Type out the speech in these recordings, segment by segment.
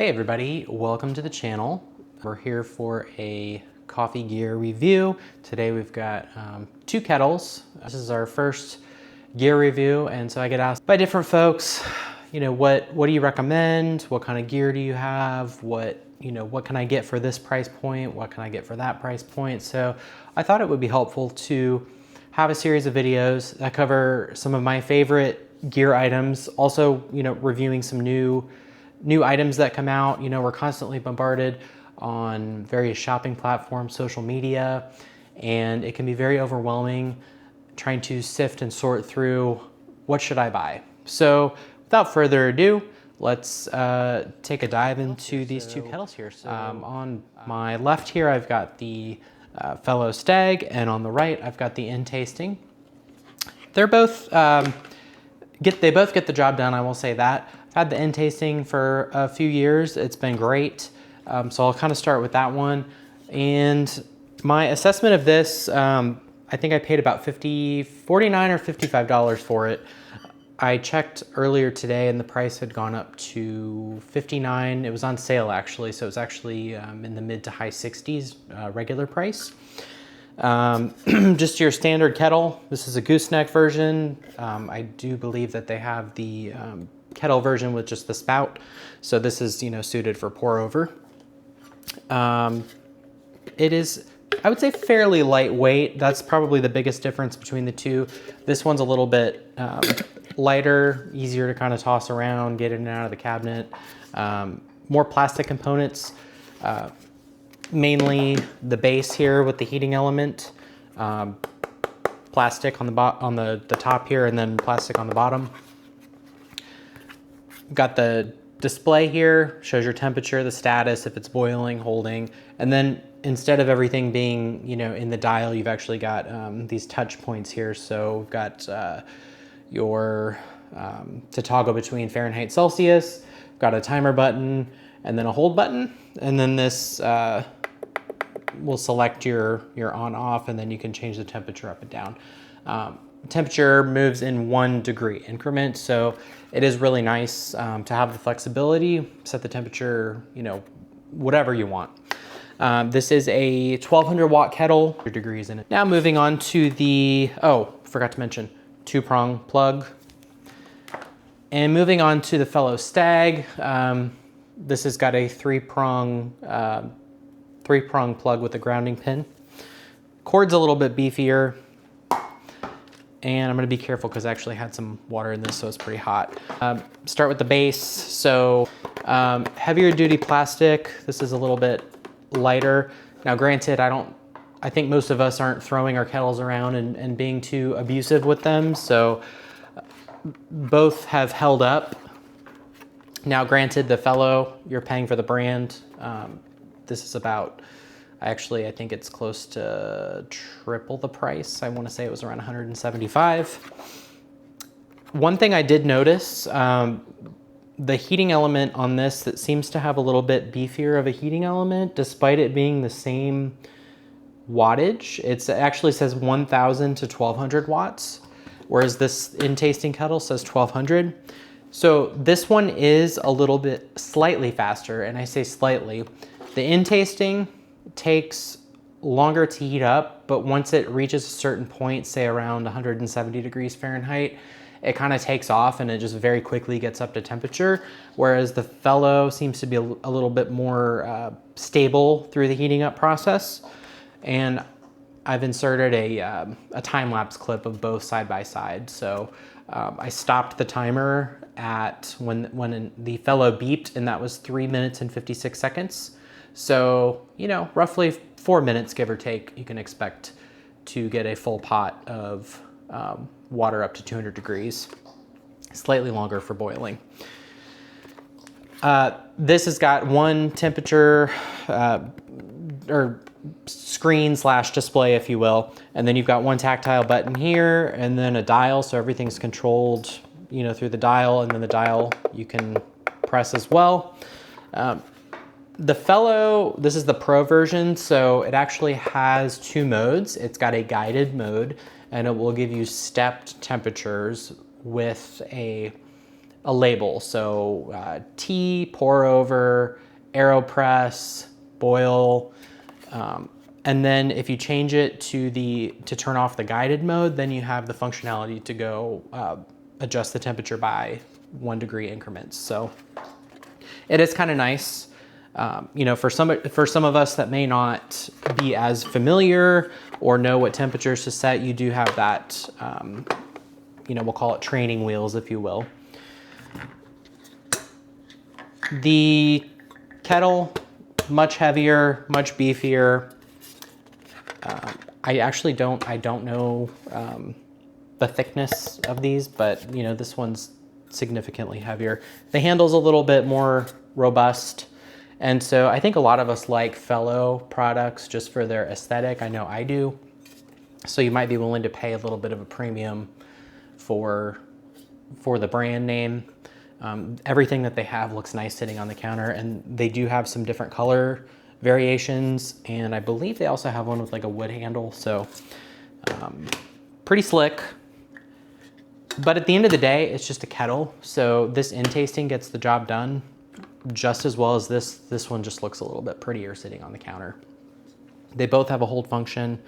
Hey everybody, welcome to the channel. We're here for a coffee gear review. Today we've got two kettles. This is our first gear review, and so I get asked by different folks, you know, what do you recommend? What kind of gear do you have? What can I get for this price point? What can I get for that price point? So I thought it would be helpful to have a series of videos that cover some of my favorite gear items. Also, reviewing some new items that come out. We're constantly bombarded on various shopping platforms, social media, and it can be very overwhelming trying to sift and sort through what should I buy. So without further ado, let's take a dive into these two kettles here. So on my left here, I've got the Fellow Stagg, and on the right, I've got the Intasting. They're both they both get the job done, I will say that. I've had the Intasting for a few years. It's been great. So I'll kind of start with that one. And my assessment of this, I think I paid about $49 or $55 for it. I checked earlier today and the price had gone up to $59. It was on sale actually, so it was actually in the mid to high 60s regular price. Just your standard kettle. This is a gooseneck version. I do believe that they have the kettle version with just the spout. So this is, suited for pour over. It is, I would say, fairly lightweight. That's probably the biggest difference between the two. This one's a little bit lighter, easier to kind of toss around, get in and out of the cabinet. More plastic components. Mainly the base here with the heating element, plastic on the top here, and then plastic on the bottom. Got the display here, shows your temperature, the status, if it's boiling, holding, and then instead of everything being in the dial, you've actually got these touch points here. So we've got your to toggle between Fahrenheit, Celsius. Got a timer button and then a hold button, and then this will select your on off, and then you can change the temperature up and down. Temperature moves in 1 degree increments, so it is really nice to have the flexibility, set the temperature, whatever you want. This is a 1200 watt kettle, degrees in it. Now moving on to the, forgot to mention, 2-prong plug. And moving on to the Fellow Stagg, this has got a 3-prong plug with a grounding pin. Cord's a little bit beefier. And I'm gonna be careful because I actually had some water in this, so it's pretty hot. Start with the base. So heavier duty plastic. This is a little bit lighter. Now granted, I think most of us aren't throwing our kettles around and being too abusive with them. So both have held up. Now granted, the Fellow, you're paying for the brand. This is about, I think it's close to triple the price. I want to say it was around 175. One thing I did notice, the heating element on this, that seems to have a little bit beefier of a heating element, despite it being the same wattage. It actually says 1000 to 1200 watts, whereas this Intasting kettle says 1200. So this one is a little bit slightly faster, and I say slightly. The Intasting takes longer to heat up, but once it reaches a certain point, say around 170 degrees Fahrenheit, it kind of takes off and it just very quickly gets up to temperature. Whereas the Fellow seems to be a little bit more stable through the heating up process. And I've inserted a time-lapse clip of both side by side. So I stopped the timer at when the Fellow beeped, and that was 3 minutes and 56 seconds. So, roughly 4 minutes, give or take, you can expect to get a full pot of water up to 200 degrees, slightly longer for boiling. This has got one temperature or screen / display, if you will, and then you've got one tactile button here, and then a dial, so everything's controlled, through the dial, and then the dial you can press as well. The Fellow, this is the Pro version, so it actually has 2 modes. It's got a guided mode, and it will give you stepped temperatures with a a label. So tea, pour over, AeroPress, boil. And then if you change it to turn off the guided mode, then you have the functionality to go adjust the temperature by 1 degree increments. So it is kind of nice. You know, for some of us that may not be as familiar or know what temperatures to set, you do have that, you know, we'll call it training wheels, if you will. The kettle, much heavier, much beefier. I don't know the thickness of these, but you know, this one's significantly heavier. The handle's a little bit more robust. And so I think a lot of us like Fellow products just for their aesthetic. I know I do. So you might be willing to pay a little bit of a premium for the brand name. Everything that they have looks nice sitting on the counter, and they do have some different color variations, and I believe they also have one with like a wood handle, so pretty slick. But at the end of the day, it's just a kettle, so this Intasting gets the job done just as well as this. This one just looks a little bit prettier sitting on the counter. They both have a hold function.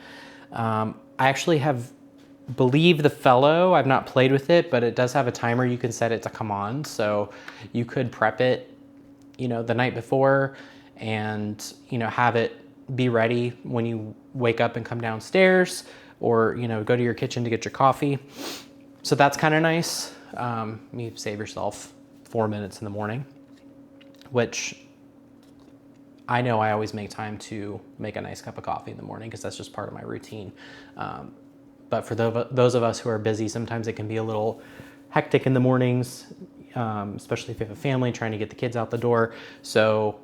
I actually believe the Fellow, I've not played with it, but it does have a timer you can set it to come on, so you could prep it, you know, the night before and, you know, have it be ready when you wake up and come downstairs, or, you know, go to your kitchen to get your coffee. So that's kind of nice. You save yourself 4 minutes in the morning, which I know I always make time to make a nice cup of coffee in the morning because that's just part of my routine. But for those of us who are busy, sometimes it can be a little hectic in the mornings, especially if you have a family trying to get the kids out the door. So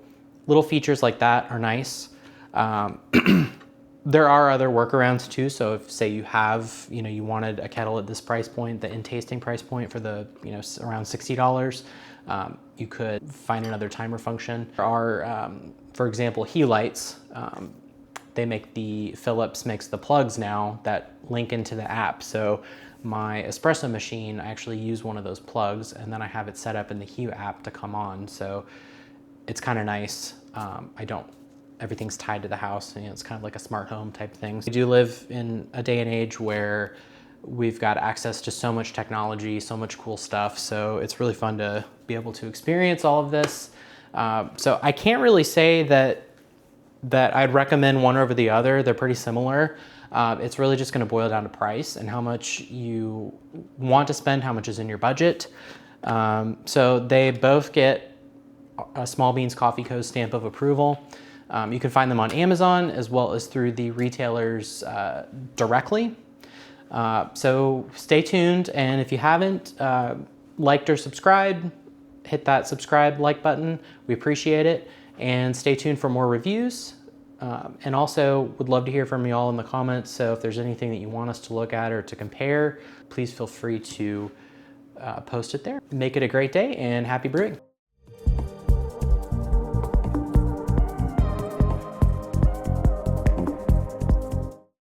little features like that are nice. There are other workarounds too. So if, say, you have, you know, you wanted a kettle at this price point, the Intasting price point for the, you know, around $60, you could find another timer function. There are, for example, Lights. Philips makes the plugs now that link into the app. So my espresso machine, I actually use one of those plugs, and then I have it set up in the Hue app to come on. So it's kind of nice. Everything's tied to the house, and, you know, it's kind of like a smart home type thing. We do live in a day and age where we've got access to so much technology, so much cool stuff. So it's really fun to be able to experience all of this. So I can't really say that I'd recommend one over the other. They're pretty similar. It's really just gonna boil down to price and how much you want to spend, how much is in your budget. So they both get a Small Beans Coffee Co. stamp of approval. You can find them on Amazon as well as through the retailers directly. So stay tuned, and if you haven't liked or subscribed, hit that subscribe, like button. We appreciate it, and stay tuned for more reviews. And also would love to hear from you all in the comments. So if there's anything that you want us to look at or to compare, please feel free to post it there. Make it a great day, and happy brewing.